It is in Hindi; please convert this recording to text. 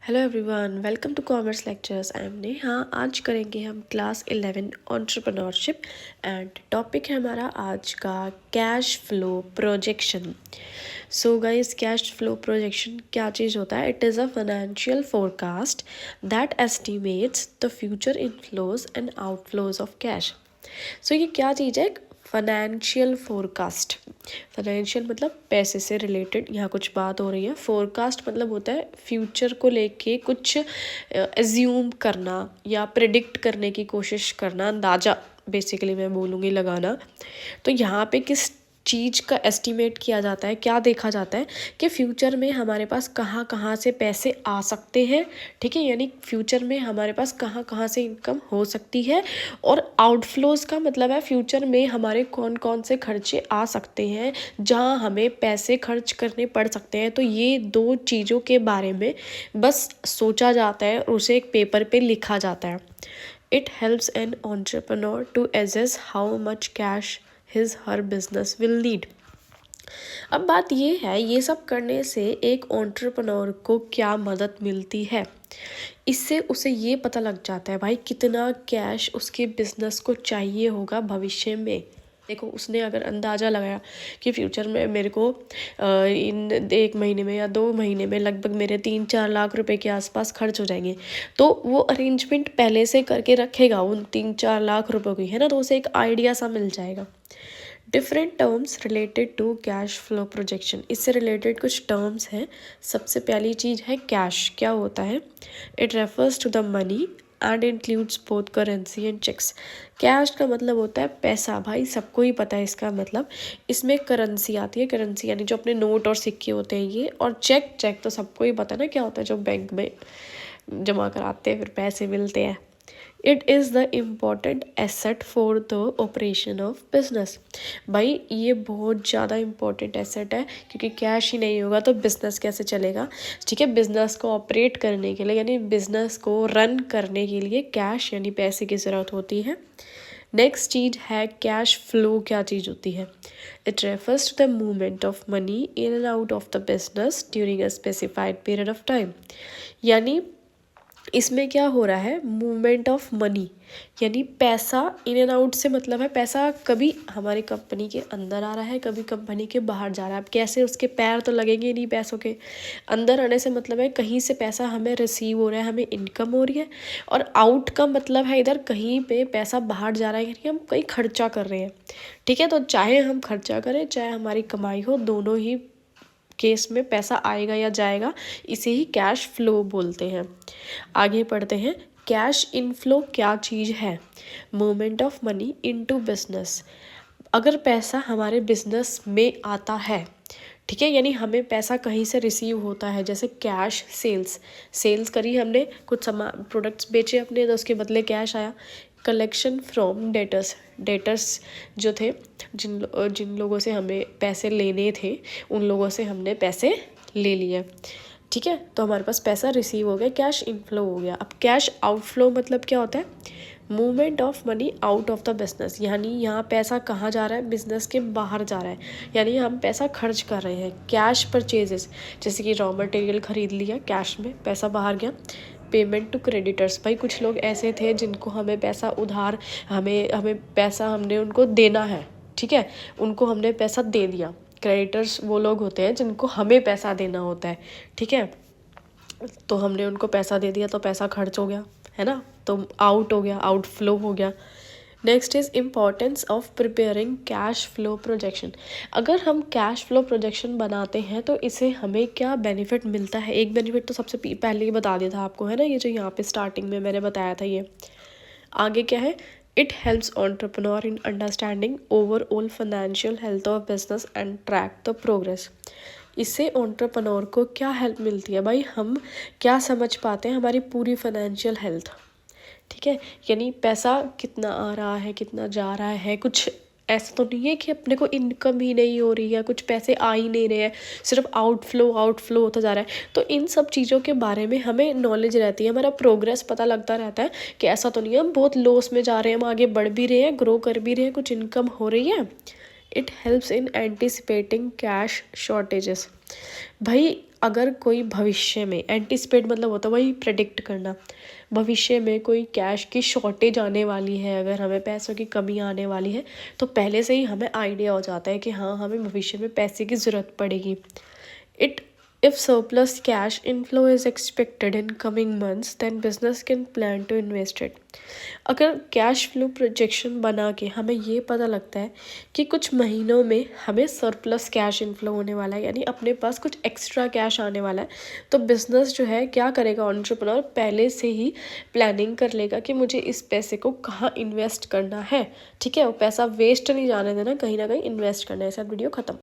Hello everyone, welcome to commerce lectures. I am Neha. आज करेंगे हम क्लास 11 एंटरप्रेन्योरशिप एंड टॉपिक है हमारा आज का cash flow projection. So guys, cash flow projection क्या चीज़ होता है? It is a financial forecast that estimates the future inflows and outflows of cash. So ये क्या चीज़ है? Financial forecast. फाइनेंशियल मतलब पैसे से रिलेटेड यहाँ कुछ बात हो रही है। फोरकास्ट मतलब होता है फ्यूचर को लेके कुछ एज्यूम करना या प्रिडिक्ट करने की कोशिश करना, अंदाज़ा बेसिकली मैं बोलूँगी लगाना। तो यहाँ पे किस चीज़ का एस्टिमेट किया जाता है, क्या देखा जाता है कि फ्यूचर में हमारे पास कहाँ कहाँ से पैसे आ सकते हैं। ठीक है, यानी फ्यूचर में हमारे पास कहाँ कहाँ से इनकम हो सकती है। और आउटफ्लोज का मतलब है फ्यूचर में हमारे कौन कौन से खर्चे आ सकते हैं जहाँ हमें पैसे खर्च करने पड़ सकते हैं। तो ये दो चीज़ों के बारे में बस सोचा जाता है और उसे एक पेपर पे लिखा जाता है। It helps an entrepreneur to assess how much cash his her business will need. अब बात ये है, ये सब करने से एक एंटरप्रेन्योर को क्या मदद मिलती है? इससे उसे ये पता लग जाता है भाई कितना कैश उसके बिजनेस को चाहिए होगा भविष्य में। देखो, उसने अगर अंदाज़ा लगाया कि फ्यूचर में मेरे को इन 1 महीने में या 2 महीने में लगभग मेरे 3-4 लाख रुपए के आसपास खर्च हो जाएंगे, तो वो अरेंजमेंट पहले से करके रखेगा उन 3-4 लाख रुपए की, है ना। तो उसे एक आइडिया सा मिल जाएगा। Different terms related to cash flow projection, इससे रिलेटेड कुछ टर्म्स हैं। सबसे पहली चीज़ है कैश। क्या होता है? It refers to the money and includes both currency and cheques. Cash का मतलब होता है पैसा, भाई सबको ही पता है इसका मतलब। इसमें करेंसी आती है, करेंसी यानी जो अपने नोट और सिक्के होते हैं ये, और चेक, चेक तो सबको ही पता है ना क्या होता है, जो बैंक में जमा कराते हैं फिर पैसे मिलते हैं। It is the important asset for the operation of business. भाई ये बहुत ज़्यादा इम्पॉर्टेंट एसेट है, क्योंकि कैश ही नहीं होगा तो बिज़नेस कैसे चलेगा। ठीक है, बिज़नेस को ऑपरेट करने के लिए यानी बिज़नेस को रन करने के लिए कैश यानी पैसे की ज़रूरत होती है। नेक्स्ट चीज़ है कैश फ्लो। क्या चीज़ होती है? It refers to the movement of money in and out of the business during a specified period of time. यानी इसमें क्या हो रहा है? मूवमेंट ऑफ मनी यानी पैसा इन एंड आउट से मतलब है पैसा कभी हमारी कंपनी के अंदर आ रहा है, कभी कंपनी के बाहर जा रहा है। अब कैसे? उसके पैर तो लगेंगे नहीं पैसों के। अंदर आने से मतलब है कहीं से पैसा हमें रिसीव हो रहा है, हमें इनकम हो रही है। और आउट का मतलब है इधर कहीं पे पैसा बाहर जा रहा है, यानी हम कहीं खर्चा कर रहे हैं। ठीक है, तो चाहे हम खर्चा करें चाहे हमारी कमाई हो, दोनों ही केस में पैसा आएगा या जाएगा। इसे ही कैश फ्लो बोलते हैं। आगे पढ़ते हैं। कैश इनफ्लो क्या चीज़ है? Movement of money into business. अगर पैसा हमारे बिजनेस में आता है, ठीक है, यानी हमें पैसा कहीं से रिसीव होता है, जैसे कैश सेल्स, सेल्स करी हमने, कुछ सामान प्रोडक्ट्स बेचे अपने, तो उसके बदले कैश आया। कलेक्शन फ्रॉम डेटर्स, डेटर्स जो थे, जिन लोगों से हमें पैसे लेने थे उन लोगों से हमने पैसे ले लिए। ठीक है, तो हमारे पास पैसा रिसीव हो गया, कैश इनफ्लो हो गया। अब कैश आउटफ्लो मतलब क्या होता है? Movement of money out of the business, यानी यहाँ पैसा कहाँ जा रहा है? बिजनेस के बाहर जा रहा है, यानी हम पैसा खर्च कर रहे हैं। कैश परचेजेस, जैसे कि रॉ मटेरियल खरीद लिया, कैश में पैसा बाहर गया। पेमेंट टू क्रेडिटर्स, भाई कुछ लोग ऐसे थे जिनको हमें पैसा उधार, हमें हमें पैसा हमने उनको देना है, ठीक है, उनको हमने पैसा दे दिया। क्रेडिटर्स वो लोग होते हैं जिनको हमें पैसा देना होता है, ठीक है, तो हमने उनको पैसा दे दिया तो पैसा खर्च हो गया, है ना, तो आउट हो गया, आउटफ्लो हो गया। Next is importance of preparing cash flow projection. अगर हम कैश फ्लो प्रोजेक्शन बनाते हैं तो इसे हमें क्या बेनिफिट मिलता है? एक बेनिफिट तो सबसे पहले ही बता दिया था आपको, है ना, ये जो यहाँ पे स्टार्टिंग में मैंने बताया था। ये आगे क्या है? It helps entrepreneur in understanding overall financial health of business and track the progress. इससे एंटरप्रेन्योर को क्या हेल्प मिलती है भाई? हम क्या समझ पाते हैं? हमारी पूरी फाइनेंशियल हेल्थ। ठीक है, यानी पैसा कितना आ रहा है, कितना जा रहा है। कुछ ऐसा तो नहीं है कि अपने को इनकम ही नहीं हो रही है, कुछ पैसे आ ही नहीं रहे हैं, सिर्फ आउटफ्लो आउटफ्लो होता जा रहा है। तो इन सब चीज़ों के बारे में हमें नॉलेज रहती है, हमारा प्रोग्रेस पता लगता रहता है कि ऐसा तो नहीं है हम बहुत लॉस में जा रहे हैं, हम आगे बढ़ भी रहे हैं, ग्रो कर भी रहे हैं, कुछ इनकम हो रही है। It helps in anticipating cash shortages. भाई अगर कोई भविष्य में, एंटिसिपेट मतलब होता है वही प्रेडिक्ट करना, भविष्य में कोई कैश की शॉर्टेज आने वाली है, अगर हमें पैसों की कमी आने वाली है तो पहले से ही हमें आइडिया हो जाता है कि हाँ हमें भविष्य में पैसे की ज़रूरत पड़ेगी। It If surplus cash inflow is expected in coming months, then business can plan to invest it. अगर कैश फ्लो प्रोजेक्शन बना के हमें ये पता लगता है कि कुछ महीनों में हमें सरप्लस कैश इनफ्लो होने वाला है, यानी अपने पास कुछ एक्स्ट्रा कैश आने वाला है, तो बिजनेस जो है क्या करेगा, एंटरप्रेन्योर पहले से ही प्लानिंग कर लेगा कि मुझे इस पैसे को कहाँ इन्वेस्ट करना है। ठीक है, वो पैसा वेस्ट नहीं जाने देना, कहीं ना कहीं इन्वेस्ट करना है। ऐसा वीडियो खत्म।